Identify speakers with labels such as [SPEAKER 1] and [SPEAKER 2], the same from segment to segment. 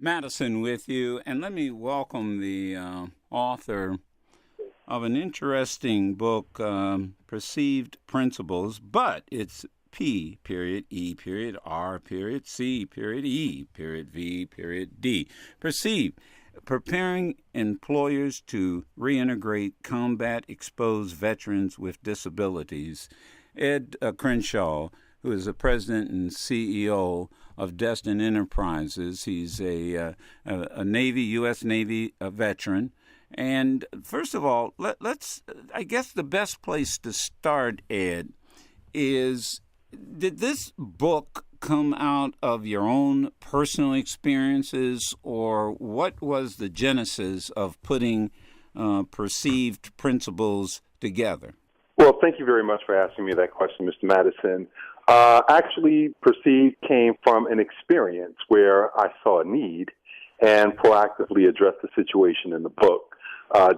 [SPEAKER 1] Madison with you, and let me welcome the author of an interesting book, Perceived Principles, but it's P.E.R.C.E.V.D. Perceived, preparing employers to reintegrate, combat, expose veterans with disabilities. Ed Crenshaw, who is the president and CEO of Destin Enterprises. He's a Navy, U.S. Navy veteran. And first of all, I guess the best place to start, Ed, is did this book come out of your own personal experiences, or what was the genesis of putting Perceived Principles together?
[SPEAKER 2] Well, thank you very much for asking me that question, Mr. Madison. Actually, Perceived came from an experience where I saw a need and proactively addressed the situation in the book.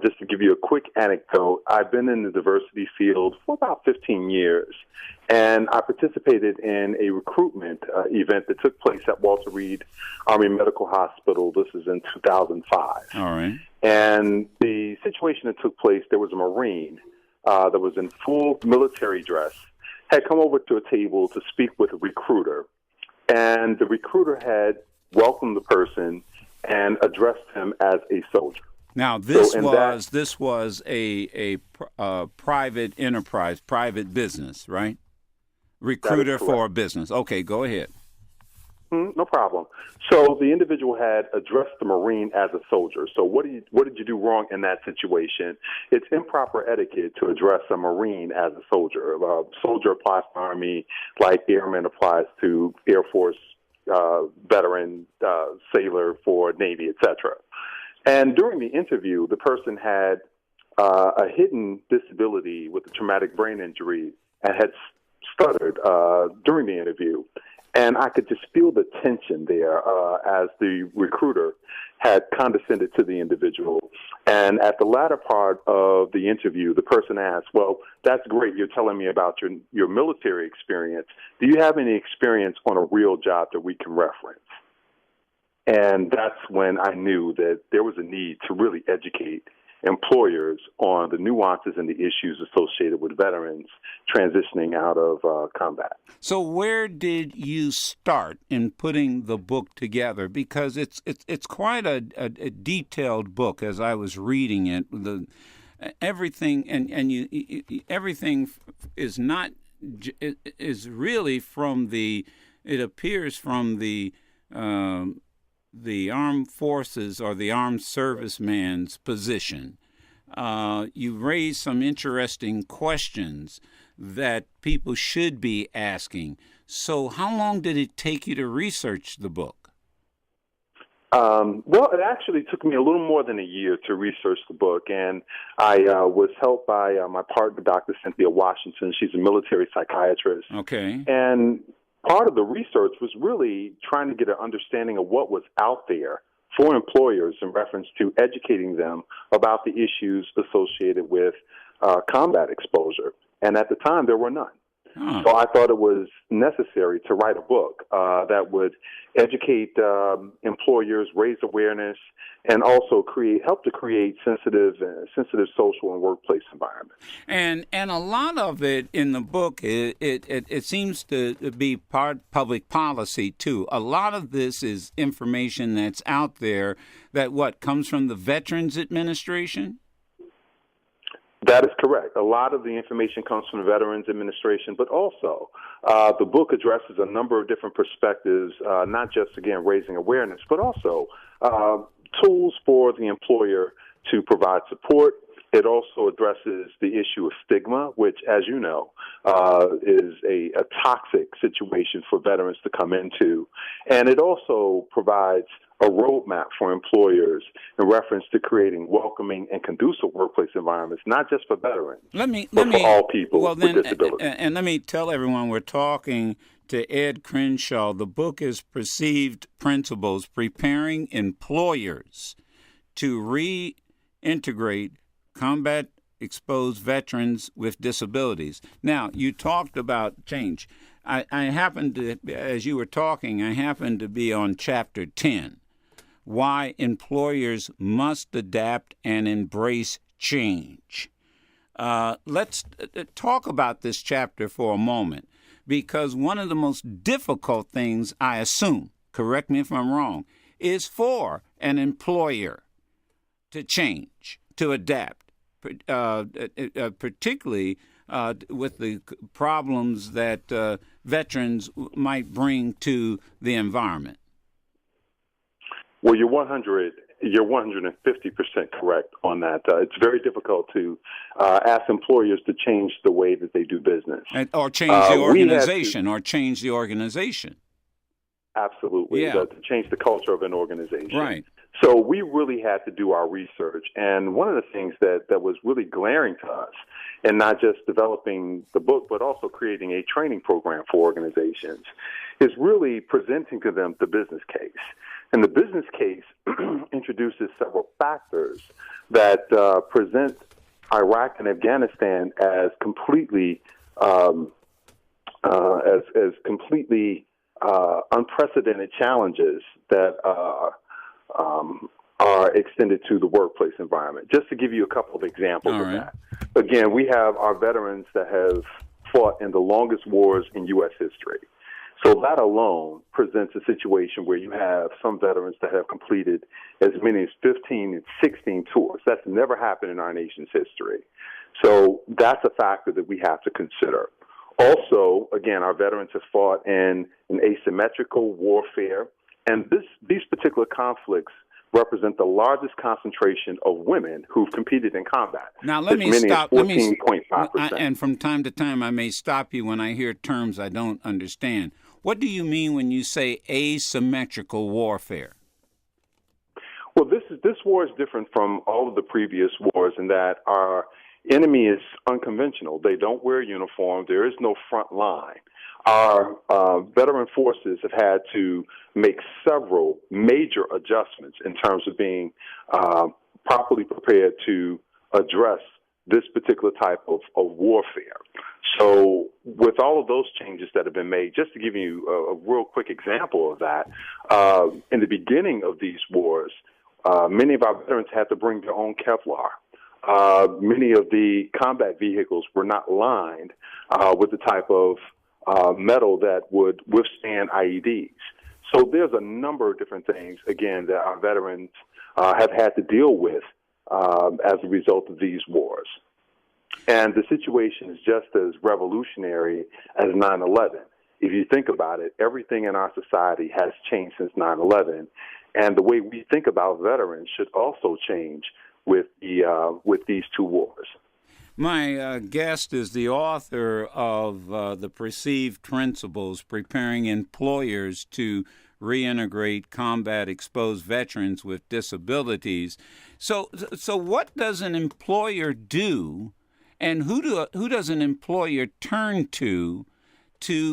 [SPEAKER 2] Just to give you a quick anecdote, I've been in the diversity field for about 15 years, and I participated in a recruitment event that took place at Walter Reed Army Medical Hospital. This is in 2005.
[SPEAKER 1] All right.
[SPEAKER 2] And the situation that took place, there was a Marine that was in full military dress, had come over to a table to speak with a recruiter, and the recruiter had welcomed the person and addressed him as a soldier.
[SPEAKER 1] Now, this was a private enterprise, private business, right? Recruiter for a business. Okay, go ahead.
[SPEAKER 2] No problem. So the individual had addressed the Marine as a soldier. So what did you do wrong in that situation? It's improper etiquette to address a Marine as a soldier. A soldier applies to Army like airman applies to Air Force, veteran, sailor for Navy, etc. And during the interview, the person had a hidden disability with a traumatic brain injury and had stuttered during the interview. And I could just feel the tension there as the recruiter had condescended to the individual. And at the latter part of the interview, the person asked, well, that's great. You're telling me about your military experience. Do you have any experience on a real job that we can reference? And that's when I knew that there was a need to really educate employers on the nuances and the issues associated with veterans transitioning out of combat.
[SPEAKER 1] So where did you start in putting the book together? Because it's quite a detailed book as I was reading it. Everything everything is really from it appears from the armed forces or the armed serviceman's position. You raise some interesting questions that people should be asking. So how long did it take you to research the book?
[SPEAKER 2] Well, it actually took me a little more than a year to research the book, and I was helped by my partner, Dr. Cynthia Washington. She's a military psychiatrist.
[SPEAKER 1] Okay.
[SPEAKER 2] And part of the research was really trying to get an understanding of what was out there for employers in reference to educating them about the issues associated with combat exposure. And at the time, there were none. So I thought it was necessary to write a book that would educate employers, raise awareness, and also help to create sensitive social and workplace environments.
[SPEAKER 1] And a lot of it in the book, it seems to be part public policy too. A lot of this is information that's out there that comes from the Veterans Administration.
[SPEAKER 2] That is correct. A lot of the information comes from the Veterans Administration, but also the book addresses a number of different perspectives, not just, again, raising awareness, but also tools for the employer to provide support. It also addresses the issue of stigma, which, as you know, is a toxic situation for veterans to come into. And it also provides a roadmap for employers in reference to creating welcoming and conducive workplace environments, not just for veterans, but for all people with disabilities.
[SPEAKER 1] And let me tell everyone, we're talking to Ed Crenshaw. The book is Perceived Principles, Preparing Employers to Reintegrate, Combat, Expose Veterans with Disabilities. Now, you talked about change. I happened to, as you were talking, I happened to be on Chapter 10, why employers must adapt and embrace change. Let's talk about this chapter for a moment, because one of the most difficult things, I assume, correct me if I'm wrong, is for an employer to change, to adapt, particularly with the problems that veterans might bring to the environment.
[SPEAKER 2] Well, you're 150% correct on that. It's very difficult to ask employers to change the way that they do business.
[SPEAKER 1] Or change the organization.
[SPEAKER 2] Absolutely.
[SPEAKER 1] Yeah.
[SPEAKER 2] To change the culture of an organization.
[SPEAKER 1] Right.
[SPEAKER 2] So we really had to do our research. And one of the things that was really glaring to us, and not just developing the book, but also creating a training program for organizations, is really presenting to them the business case. And the business case introduces several factors that present Iraq and Afghanistan as completely unprecedented challenges that are extended to the workplace environment. Just to give you a couple of examples of that. Again, we have our veterans that have fought in the longest wars in U.S. history. So that alone presents a situation where you have some veterans that have completed as many as 15 and 16 tours. That's never happened in our nation's history. So that's a factor that we have to consider. Also, again, our veterans have fought in an asymmetrical warfare, and these particular conflicts represent the largest concentration of women who've competed in combat.
[SPEAKER 1] Now, let me stop.
[SPEAKER 2] 14.5%.
[SPEAKER 1] And from time to time, I may stop you when I hear terms I don't understand. What do you mean when you say asymmetrical warfare?
[SPEAKER 2] Well, this war is different from all of the previous wars in that our enemy is unconventional. They don't wear a uniform. There is no front line. Our veteran forces have had to make several major adjustments in terms of being properly prepared to address this particular type of warfare. So with all of those changes that have been made, just to give you a real quick example of that, in the beginning of these wars, many of our veterans had to bring their own Kevlar. Many of the combat vehicles were not lined with the type of metal that would withstand IEDs. So there's a number of different things, again, that our veterans have had to deal with as a result of these wars. And the situation is just as revolutionary as 9/11. If you think about it, everything in our society has changed since 9/11, and the way we think about veterans should also change with these two wars.
[SPEAKER 1] My guest is the author of the P.E.R.C.E.V.D Principles, Preparing Employers to Reintegrate Combat-Exposed Veterans with Disabilities. So what does an employer do, and who does an employer turn to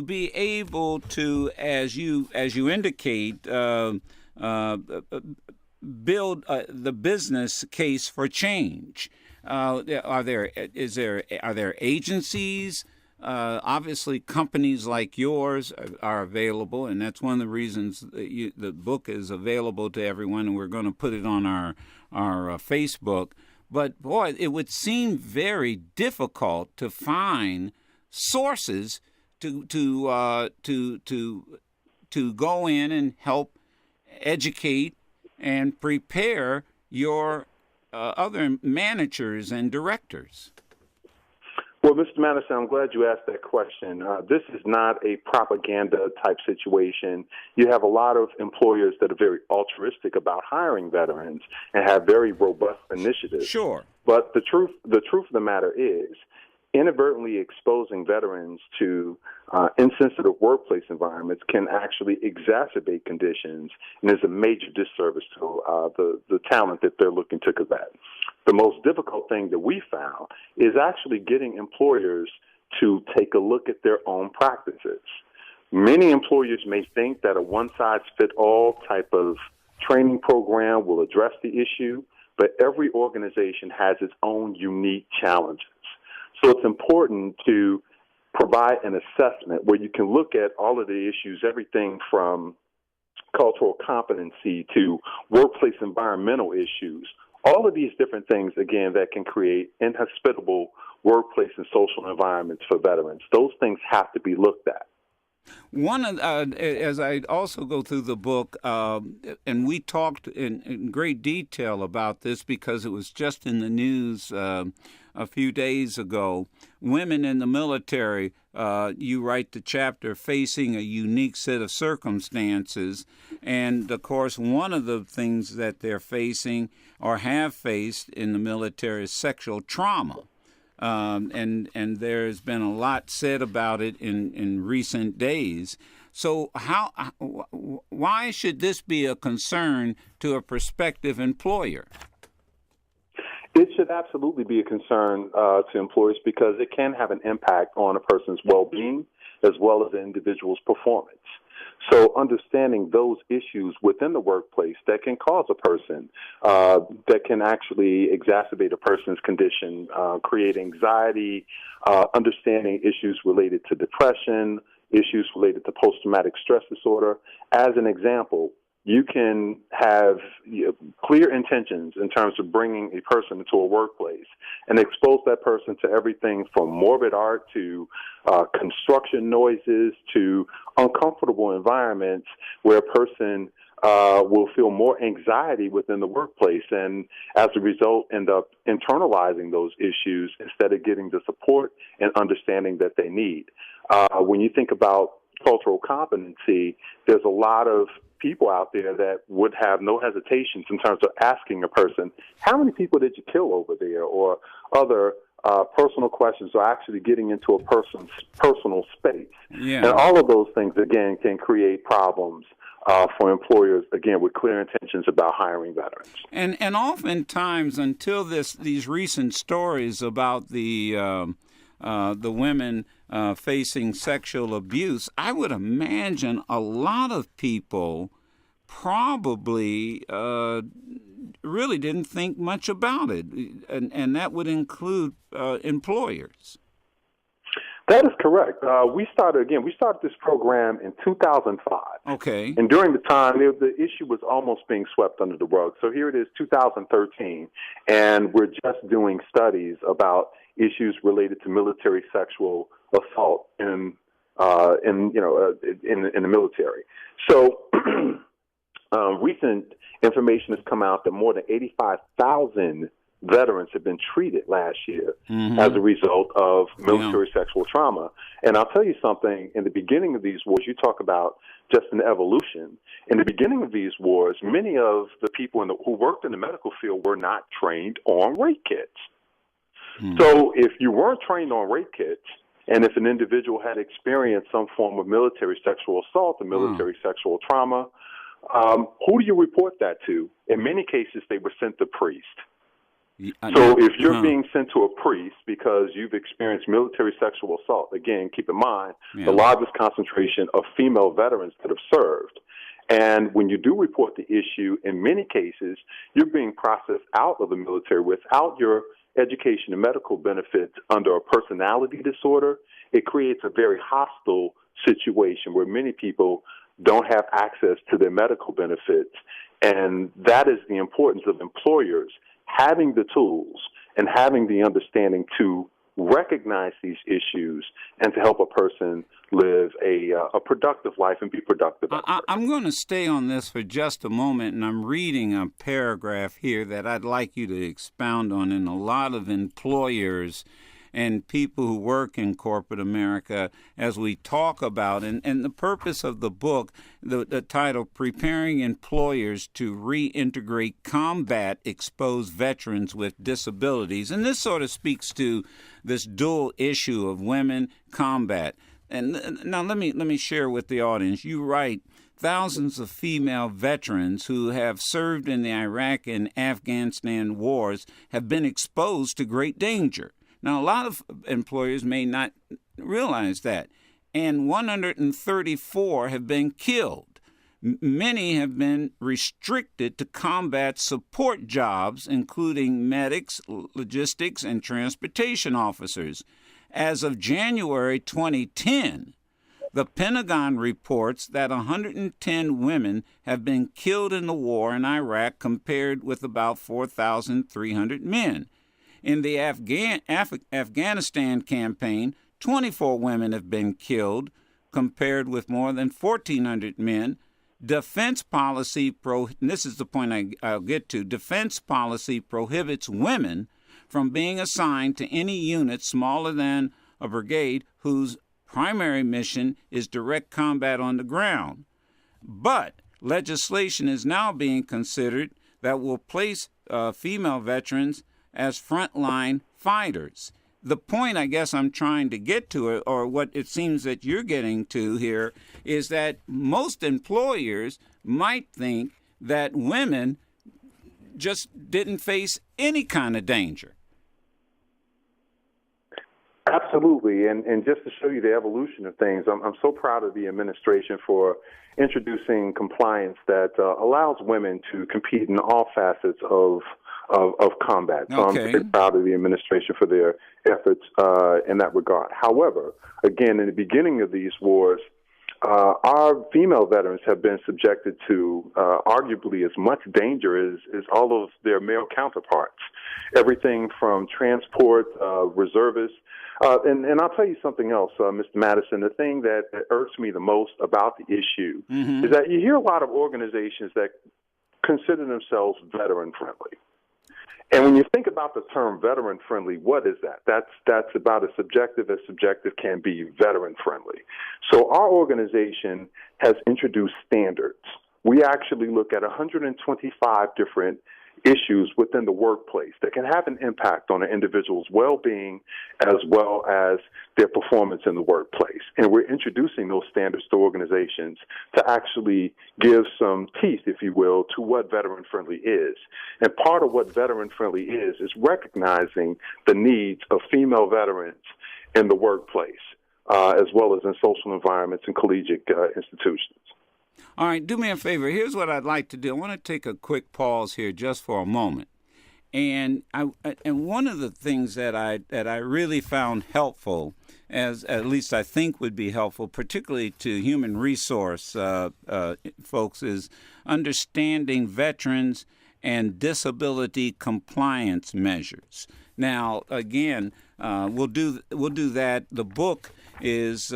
[SPEAKER 1] be able to, as you indicate, build the business case for change? Are there agencies? Obviously, companies like yours are available, and that's one of the reasons the book is available to everyone, and we're going to put it on our Facebook. But boy, it would seem very difficult to find sources to go in and help educate and prepare your other managers and directors.
[SPEAKER 2] Well, Mr. Madison, I'm glad you asked that question. This is not a propaganda type situation. You have a lot of employers that are very altruistic about hiring veterans and have very robust initiatives.
[SPEAKER 1] Sure.
[SPEAKER 2] But the truth of the matter is, inadvertently exposing veterans to insensitive workplace environments can actually exacerbate conditions and is a major disservice to the talent that they're looking to combat. The most difficult thing that we found is actually getting employers to take a look at their own practices. Many employers may think that a one-size-fits-all type of training program will address the issue, but every organization has its own unique challenges. So it's important to provide an assessment where you can look at all of the issues, everything from cultural competency to workplace environmental issues. All of these different things, again, that can create inhospitable workplace and social environments for veterans. Those things have to be looked at.
[SPEAKER 1] One of, as I also go through the book, and we talked in great detail about this because it was just in the news a few days ago. Women in the military, you write the chapter, facing a unique set of circumstances. And, of course, one of the things that they're facing or have faced in the military is sexual trauma. And there's been a lot said about it in recent days. So why should this be a concern to a prospective employer?
[SPEAKER 2] It should absolutely be a concern to employers because it can have an impact on a person's well-being as well as the individual's performance. So understanding those issues within the workplace that can cause a person, that can actually exacerbate a person's condition, create anxiety, understanding issues related to depression, issues related to post-traumatic stress disorder. As an example, you can have clear intentions in terms of bringing a person into a workplace and expose that person to everything from morbid art to construction noises to uncomfortable environments where a person will feel more anxiety within the workplace and as a result end up internalizing those issues instead of getting the support and understanding that they need. When you think about cultural competency, there's a lot of people out there that would have no hesitations in terms of asking a person, how many people did you kill over there, or other personal questions, or actually getting into a person's personal space. Yeah. And all of those things, again, can create problems for employers, again, with clear intentions about hiring veterans.
[SPEAKER 1] And oftentimes, until these recent stories about the women facing sexual abuse, I would imagine a lot of people probably really didn't think much about it, and that would include employers.
[SPEAKER 2] That is correct. We started this program in 2005.
[SPEAKER 1] Okay.
[SPEAKER 2] And during the time, the issue was almost being swept under the rug. So here it is, 2013, and we're just doing studies about issues related to military sexual assault in the military. So recent information has come out that more than 85,000 veterans have been treated last year as a result of military sexual trauma. And I'll tell you something, in the beginning of these wars, you talk about just an evolution. In the beginning of these wars, many of the people who worked in the medical field were not trained on rape kits. So if you weren't trained on rape kits, and if an individual had experienced some form of military sexual assault or military sexual trauma, who do you report that to? In many cases, they were sent to priest. So if you're being sent to a priest because you've experienced military sexual assault, again, keep in mind the largest concentration of female veterans that have served. And when you do report the issue, in many cases, you're being processed out of the military without your education and medical benefits under a personality disorder. It creates a very hostile situation where many people don't have access to their medical benefits. And that is the importance of employers having the tools and having the understanding to recognize these issues and to help a person live a productive life and be productive.
[SPEAKER 1] I'm going to stay on this for just a moment, and I'm reading a paragraph here that I'd like you to expound on. And a lot of employers and people who work in corporate America, as we talk about, and the purpose of the book, the title, Preparing Employers to Reintegrate Combat Exposed Veterans with Disabilities. And this sort of speaks to this dual issue of women combat. And now let me share with the audience. You write, thousands of female veterans who have served in the Iraq and Afghanistan wars have been exposed to great danger. Now, a lot of employers may not realize that, and 134 have been killed. Many have been restricted to combat support jobs, including medics, logistics, and transportation officers. As of January 2010, The Pentagon reports that 110 women have been killed in the war in Iraq compared with about 4,300 men. In the Afghanistan campaign, 24 women have been killed compared with more than 1,400 men. Defense policy, this is the point I'll get to, defense policy prohibits women from being assigned to any unit smaller than a brigade whose primary mission is direct combat on the ground. But legislation is now being considered that will place female veterans as frontline fighters. The point I guess I'm trying to get to, or what it seems that you're getting to here, is that most employers might think that women just didn't face any kind of danger.
[SPEAKER 2] Absolutely, and just to show you the evolution of things, I'm so proud of the administration for introducing compliance that allows women to compete in all facets of combat. So
[SPEAKER 1] Okay.
[SPEAKER 2] I'm very proud of the administration for their efforts in that regard. However, again, in the beginning of these wars, our female veterans have been subjected to arguably as much danger as all of their male counterparts. Everything from transport, reservists. And I'll tell you something else, Mr. Madison. The thing that irks me the most about the issue is that you hear a lot of organizations that consider themselves veteran-friendly. And when you think about the term veteran-friendly, what is that? That's about as subjective can be, veteran-friendly. So our organization has introduced standards. We actually look at 125 different issues within the workplace that can have an impact on an individual's well-being as well as their performance in the workplace. And we're introducing those standards to organizations to actually give some teeth, if you will, to what veteran-friendly is. And part of what veteran-friendly is recognizing the needs of female veterans in the workplace, as well as in social environments and collegiate institutions.
[SPEAKER 1] All right, do me a favor. Here's what I'd like to do. I want to take a quick pause here just for a moment. And one of the things that I really found helpful, as at least I think would be helpful, particularly to human resource folks, is understanding veterans and disability compliance measures. Now, again, we'll do that. The book is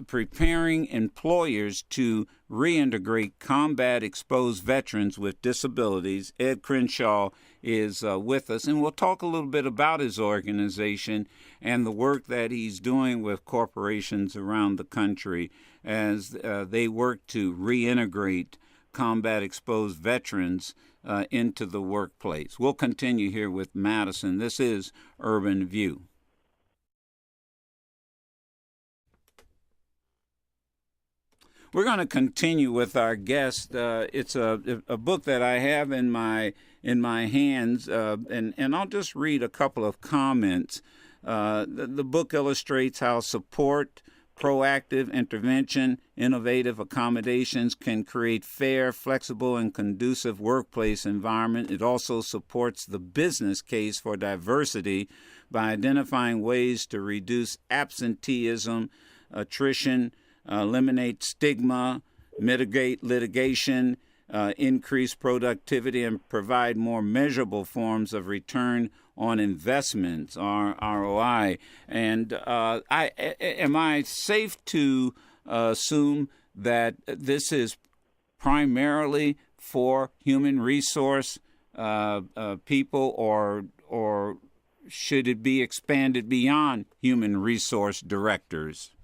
[SPEAKER 1] preparing employers to reintegrate combat exposed veterans with disabilities. Ed Crenshaw is with us, and we'll talk a little bit about his organization and the work that he's doing with corporations around the country as they work to reintegrate combat exposed veterans into the workplace. We'll continue here with Madison. This is Urban View. We're going to continue with our guest. It's a book that I have in my hands, and I'll just read a couple of comments. The book illustrates how support, proactive intervention, innovative accommodations can create fair, flexible, and conducive workplace environment. It also supports the business case for diversity by identifying ways to reduce absenteeism, attrition, eliminate stigma, mitigate litigation, increase productivity, and provide more measurable forms of return on investments, ROI. And am I safe to assume that this is primarily for human resource people, or should it be expanded beyond human resource directors?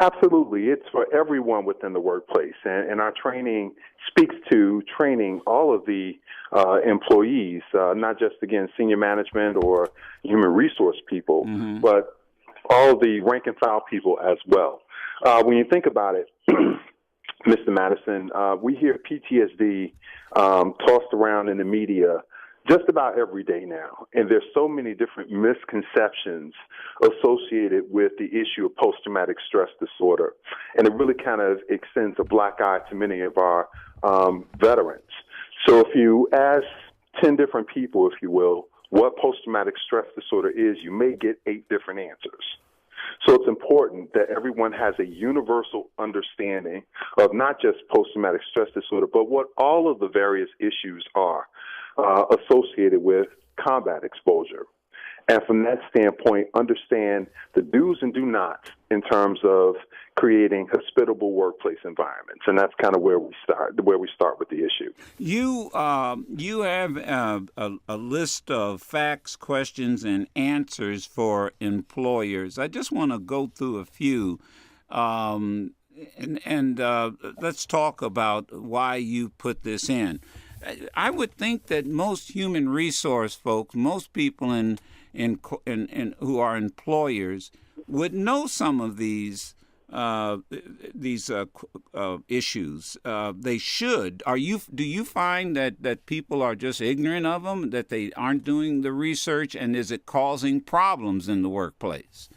[SPEAKER 2] Absolutely. It's for everyone within the workplace. And our training speaks to training all of the employees, not just, again, senior management or human resource people, but all of the rank and file people as well. When you think about it, Mr. Madison, we hear PTSD tossed around in the media just about every day now. And there's so many different misconceptions associated with the issue of post-traumatic stress disorder. And it really kind of extends a black eye to many of our veterans. So if you ask 10 different people, if you will, what post-traumatic stress disorder is, you may get 8 different answers. So it's important that everyone has a universal understanding of not just post-traumatic stress disorder, but what all of the various issues are associated with combat exposure. And from that standpoint, understand the do's and do nots in terms of creating hospitable workplace environments, and that's kind of where we start with the issue.
[SPEAKER 1] You have a list of facts, questions, and answers for employers. I just want to go through a few, and let's talk about why you put this in. I would think that most human resource folks, most people in who are employers, would know some of these issues. They should. Do you find that people are just ignorant of them, that they aren't doing the research, and is it causing problems in the workplace?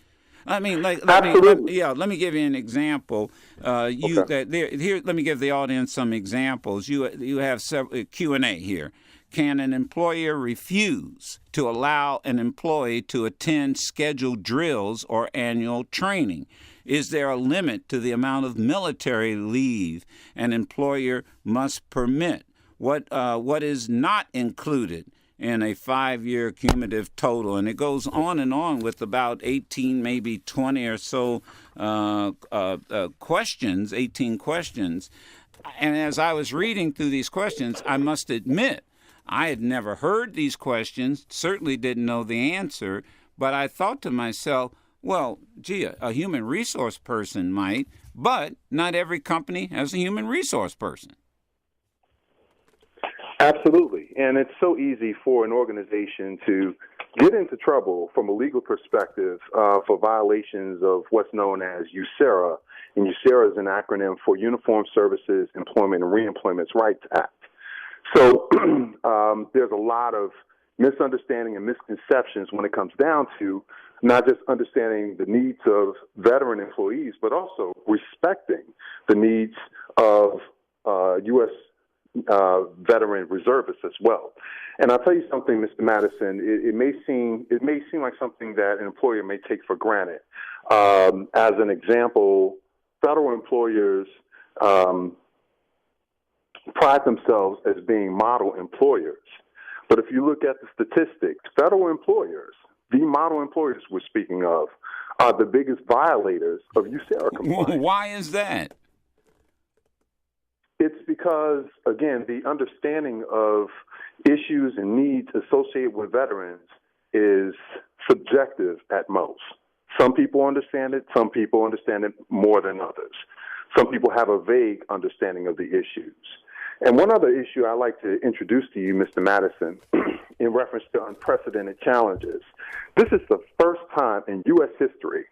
[SPEAKER 1] I mean, let me give you an example. Let me give the audience some examples. You have several Q&A here. Can an employer refuse to allow an employee to attend scheduled drills or annual training? Is there a limit to the amount of military leave an employer must permit? What is not included in a 5-year cumulative total? And it goes on and on with about 18, maybe 20 or so questions, 18 questions. And as I was reading through these questions, I must admit, I had never heard these questions, certainly didn't know the answer, but I thought to myself, well, gee, a human resource person might, but not every company has a human resource person.
[SPEAKER 2] Absolutely. And it's so easy for an organization to get into trouble from a legal perspective for violations of what's known as USERRA. And USERRA is an acronym for Uniform Services Employment and Reemployment Rights Act. So there's a lot of misunderstanding and misconceptions when it comes down to not just understanding the needs of veteran employees, but also respecting the needs of U.S. Veteran reservists as well. And I'll tell you something, Mr. Madison, it may seem like something that an employer may take for granted. As an example, federal employers pride themselves as being model employers. But if you look at the statistics, federal employers, the model employers we're speaking of, are the biggest violators of USERRA compliance.
[SPEAKER 1] Why is that?
[SPEAKER 2] It's because, again, the understanding of issues and needs associated with veterans is subjective at most. Some people understand it. Some people understand it more than others. Some people have a vague understanding of the issues. And one other issue I'd like to introduce to you, Mr. Madison, in reference to unprecedented challenges. This is the first time in U.S. history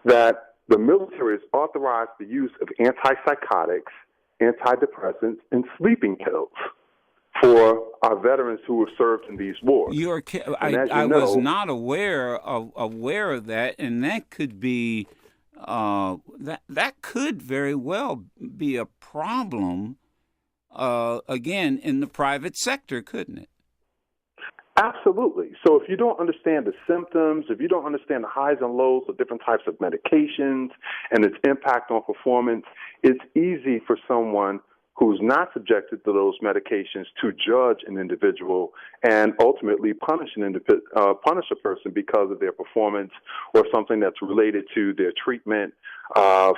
[SPEAKER 2] that the military has authorized the use of antipsychotics, antidepressants, and sleeping pills for our veterans who have served in these wars.
[SPEAKER 1] I was not aware of that, and that could be that could very well be a problem. Again, in the private sector, couldn't it?
[SPEAKER 2] Absolutely. So if you don't understand the symptoms, if you don't understand the highs and lows of different types of medications and its impact on performance, it's easy for someone who's not subjected to those medications to judge an individual and ultimately punish a person because of their performance or something that's related to their treatment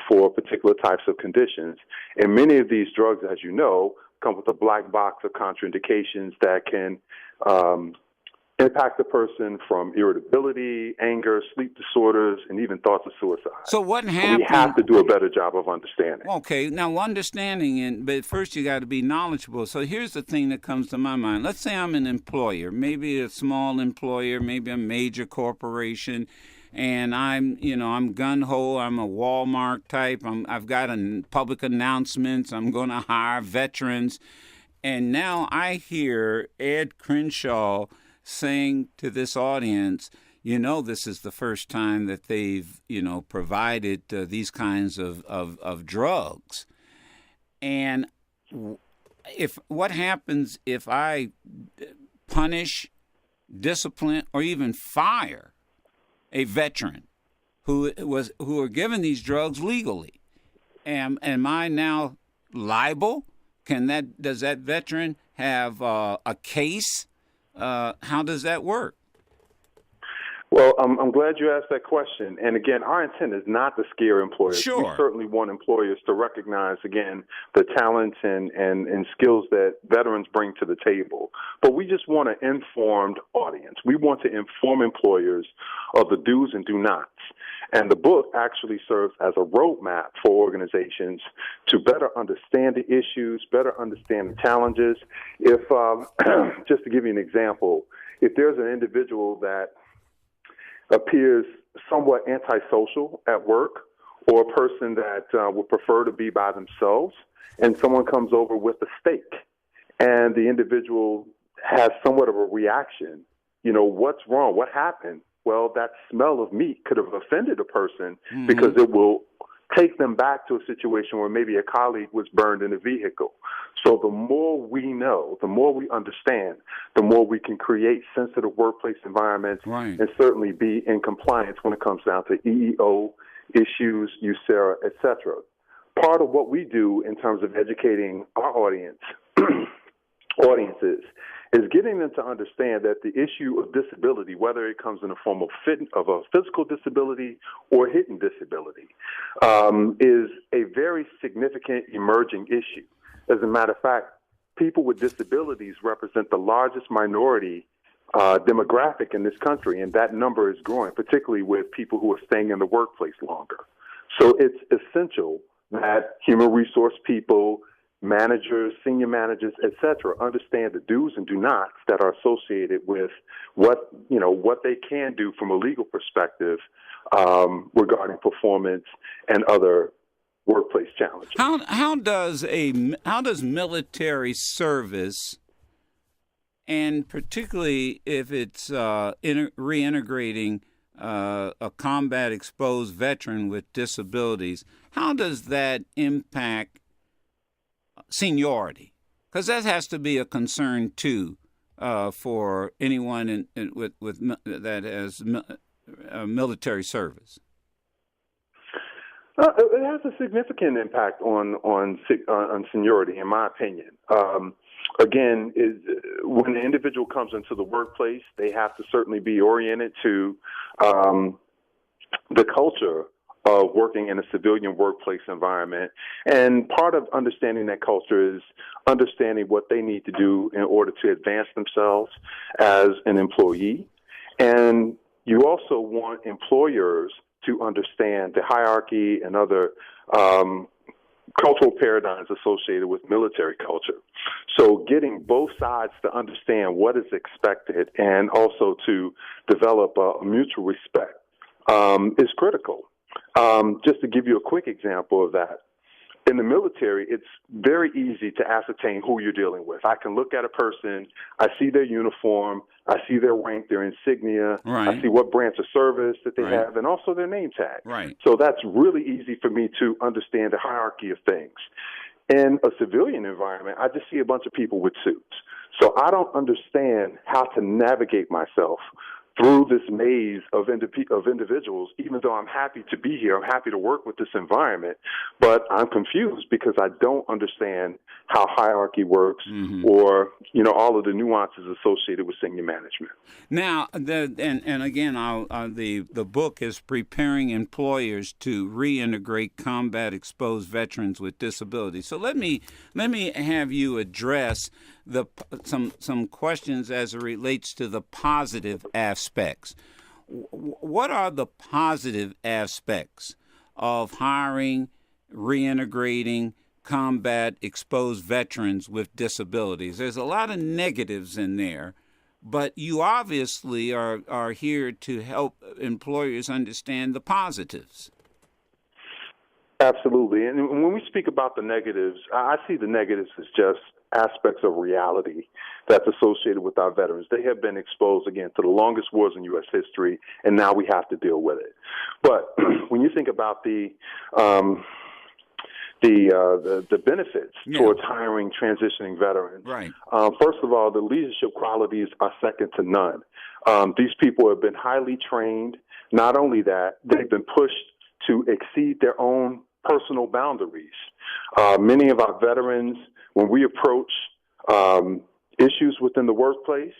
[SPEAKER 2] for particular types of conditions. And many of these drugs, as you know, come with a black box of contraindications that can impact the person from irritability, anger, sleep disorders, and even thoughts of suicide.
[SPEAKER 1] So what happened?
[SPEAKER 2] We have to do a better job of understanding.
[SPEAKER 1] Okay, now understanding, but first you got to be knowledgeable. So here's the thing that comes to my mind. Let's say I'm an employer, maybe a small employer, maybe a major corporation, and I'm gung-ho, I'm a Walmart type, I've got public announcements, I'm going to hire veterans, and now I hear Ed Crenshaw saying to this audience, this is the first time that they've, provided these kinds of drugs. And what happens if I punish, discipline, or even fire a veteran who are given these drugs legally. Am I now liable? Does that veteran have a case? How does that work?
[SPEAKER 2] Well, I'm glad you asked that question. And again, our intent is not to scare employers.
[SPEAKER 1] Sure.
[SPEAKER 2] We certainly want employers to recognize, again, the talents and skills that veterans bring to the table. But we just want an informed audience. We want to inform employers of the do's and do nots. And the book actually serves as a roadmap for organizations to better understand the issues, better understand the challenges. If, just to give you an example, if there's an individual that appears somewhat antisocial at work, or a person that would prefer to be by themselves, and someone comes over with a steak, and the individual has somewhat of a reaction, what's wrong? What happened? Well, that smell of meat could have offended a person because it will take them back to a situation where maybe a colleague was burned in a vehicle. So the more we know, the more we understand, the more we can create sensitive workplace environments and certainly be in compliance when it comes down to EEO issues, USERA, et cetera. Part of what we do in terms of educating our audiences is getting them to understand that the issue of disability, whether it comes in the form of a physical disability or hidden disability, is a very significant emerging issue. As a matter of fact, people with disabilities represent the largest minority demographic in this country, and that number is growing, particularly with people who are staying in the workplace longer. So it's essential that human resource people, managers, senior managers, et cetera, understand the do's and do nots that are associated with what they can do from a legal perspective regarding performance and other workplace challenges.
[SPEAKER 1] How does military service, and particularly if it's reintegrating a combat exposed veteran with disabilities, how does that impact seniority? Because that has to be a concern too for anyone that has military service.
[SPEAKER 2] It has a significant impact on seniority, in my opinion. Again, when the individual comes into the workplace, they have to certainly be oriented to the culture of working in a civilian workplace environment. And part of understanding that culture is understanding what they need to do in order to advance themselves as an employee. And you also want employers to understand the hierarchy and other cultural paradigms associated with military culture. So getting both sides to understand what is expected and also to develop a mutual respect is critical. Just to give you a quick example of that, in the military, it's very easy to ascertain who you're dealing with. I can look at a person, I see their uniform, I see their rank, their insignia, I see what branch of service that they have, and also their name tag. So that's really easy for me to understand the hierarchy of things. In a civilian environment, I just see a bunch of people with suits. So I don't understand how to navigate myself through this maze of individuals, even though I'm happy to be here, I'm happy to work with this environment, but I'm confused because I don't understand how hierarchy works or, all of the nuances associated with senior management.
[SPEAKER 1] Now, the book is preparing employers to reintegrate combat exposed veterans with disabilities. So let me have you address some questions as it relates to the positive aspects. What are the positive aspects of hiring, reintegrating combat exposed veterans with disabilities? There's a lot of negatives in there, but you obviously are here to help employers understand the positives.
[SPEAKER 2] Absolutely. And when we speak about the negatives, I see the negatives as just aspects of reality that's associated with our veterans. They have been exposed, again, to the longest wars in U.S. history, and now we have to deal with it. But when you think about the benefits towards hiring transitioning veterans, first of all, the leadership qualities are second to none. These people have been highly trained. Not only that, they've been pushed to exceed their own personal boundaries. Many of our veterans, when we approach issues within the workplace,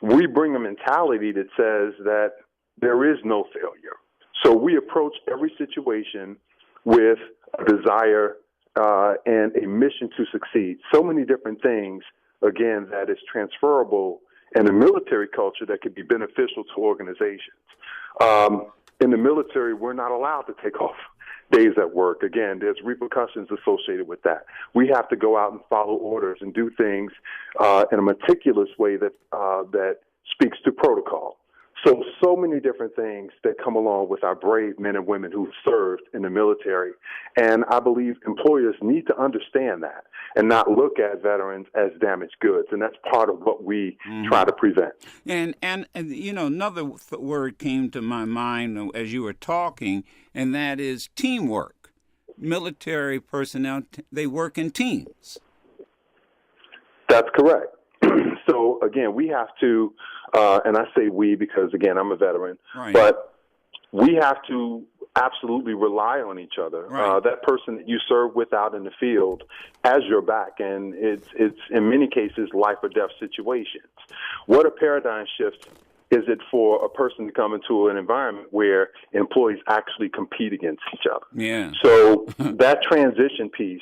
[SPEAKER 2] we bring a mentality that says that there is no failure. So we approach every situation with a desire and a mission to succeed. So many different things, again, that is transferable in a military culture that could be beneficial to organizations. In the military, we're not allowed to take off days at work. Again, there's repercussions associated with that. We have to go out and follow orders and do things in a meticulous way that speaks to protocol. So many different things that come along with our brave men and women who've served in the military. And I believe employers need to understand that and not look at veterans as damaged goods. And that's part of what we try to prevent.
[SPEAKER 1] And you know, another word came to my mind as you were talking, and that is teamwork. Military personnel, they work in teams.
[SPEAKER 2] That's correct. So, again, we have to, and I say we because, again, I'm a veteran,
[SPEAKER 1] right.
[SPEAKER 2] But we have to absolutely rely on each other.
[SPEAKER 1] Right.
[SPEAKER 2] That person that you serve with out in the field has your back, and it's in many cases life or death situations. What a paradigm shift is it for a person to come into an environment where employees actually compete against each other?
[SPEAKER 1] Yeah.
[SPEAKER 2] So that transition piece,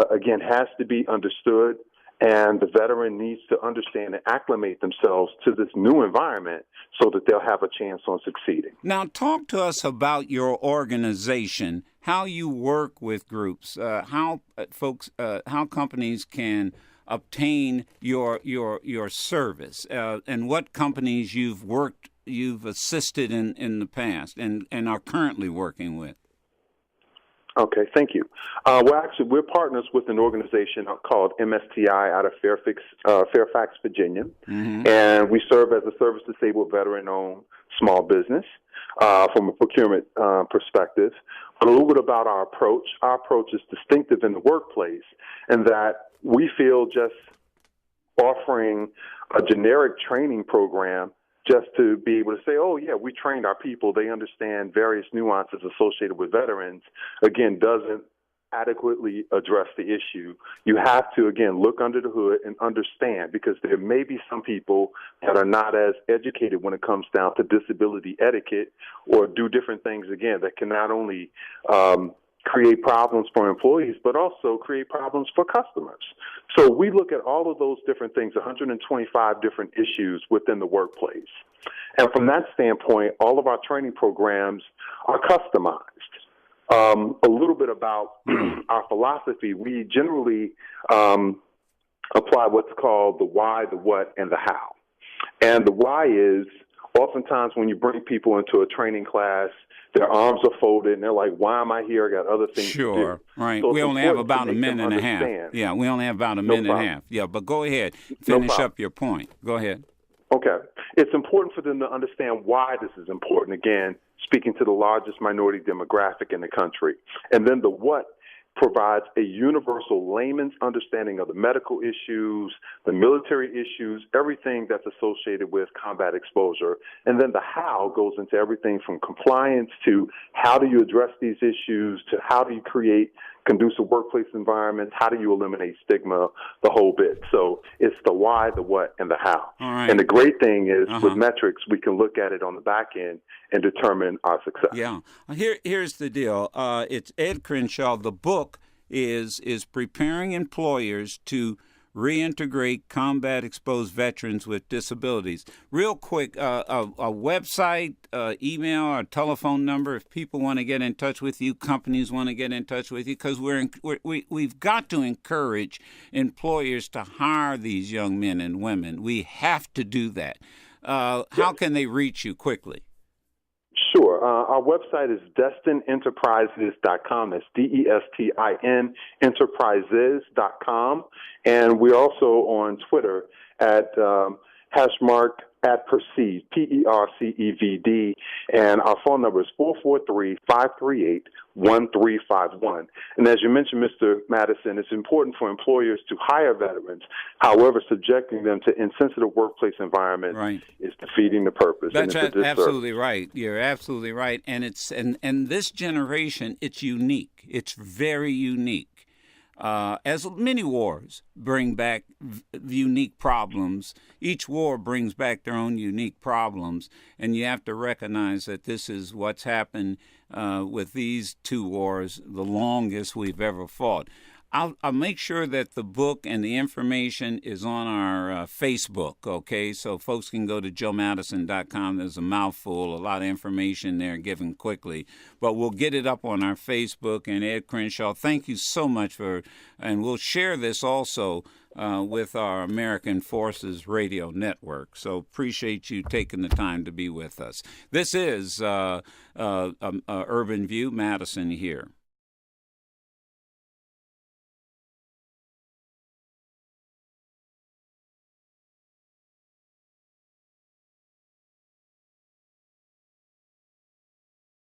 [SPEAKER 2] again, has to be understood. And the veteran needs to understand and acclimate themselves to this new environment so that they'll have a chance on succeeding.
[SPEAKER 1] Now, talk to us about your organization, how you work with groups, how companies can obtain your service, and what companies you've assisted in the past and are currently working with.
[SPEAKER 2] Okay, thank you. We're partners with an organization called MSTI out of Fairfax, Virginia, and we serve as a service-disabled veteran-owned small business from a procurement perspective. But a little bit about our approach. Our approach is distinctive in the workplace in that we feel just offering a generic training program just to be able to say, oh, yeah, we trained our people, they understand various nuances associated with veterans, again, doesn't adequately address the issue. You have to, again, look under the hood and understand, because there may be some people that are not as educated when it comes down to disability etiquette or do different things, again, that can not only create problems for employees, but also create problems for customers. So we look at all of those different things, 125 different issues within the workplace. And from that standpoint, all of our training programs are customized. A little bit about our philosophy, we generally apply what's called the why, the what, and the how. And the why is oftentimes when you bring people into a training class, their arms are folded, and they're like, why am I here? I got other things to do.
[SPEAKER 1] Sure, right.
[SPEAKER 2] So
[SPEAKER 1] we only have about a minute and a half. Yeah, we only have about a minute and a half. Yeah, but go ahead. Finish up your point. Go ahead.
[SPEAKER 2] Okay. It's important for them to understand why this is important, again, speaking to the largest minority demographic in the country. And then the what provides a universal layman's understanding of the medical issues, the military issues, everything that's associated with combat exposure. And then the how goes into everything from compliance to how do you address these issues to how do you create conducive workplace environments, how do you eliminate stigma, the whole bit. So it's the why, the what, and the how.
[SPEAKER 1] All right.
[SPEAKER 2] And the great thing is with metrics, we can look at it on the back end and determine our success.
[SPEAKER 1] Yeah. Here's the deal. It's Ed Crenshaw. The book is preparing employers to reintegrate combat-exposed veterans with disabilities. Real quick, a website, email, or telephone number if people want to get in touch with you, companies want to get in touch with you, because we've got to encourage employers to hire these young men and women. We have to do that. How can they reach you quickly?
[SPEAKER 2] Sure. Our website is destinnenterprises.com. That's DESTIN enterprises.com. And we're also on Twitter at #, at P.E.R.C.E.V.D, P-E-R-C-E-V-D, and our phone number is 443-538-1351. And as you mentioned, Mr. Madison, it's important for employers to hire veterans. However, subjecting them to insensitive workplace environments is defeating the purpose.
[SPEAKER 1] That's absolutely right. You're absolutely right. And it's and this generation, it's unique. It's very unique. As many wars bring back unique problems, each war brings back their own unique problems, and you have to recognize that this is what's happened with these two wars, the longest we've ever fought. I'll make sure that the book and the information is on our Facebook, okay? So folks can go to joemadison.com. There's a mouthful, a lot of information there given quickly. But we'll get it up on our Facebook. And Ed Crenshaw, thank you so much and we'll share this also with our American Forces Radio Network. So appreciate you taking the time to be with us. This is Urban View, Madison here.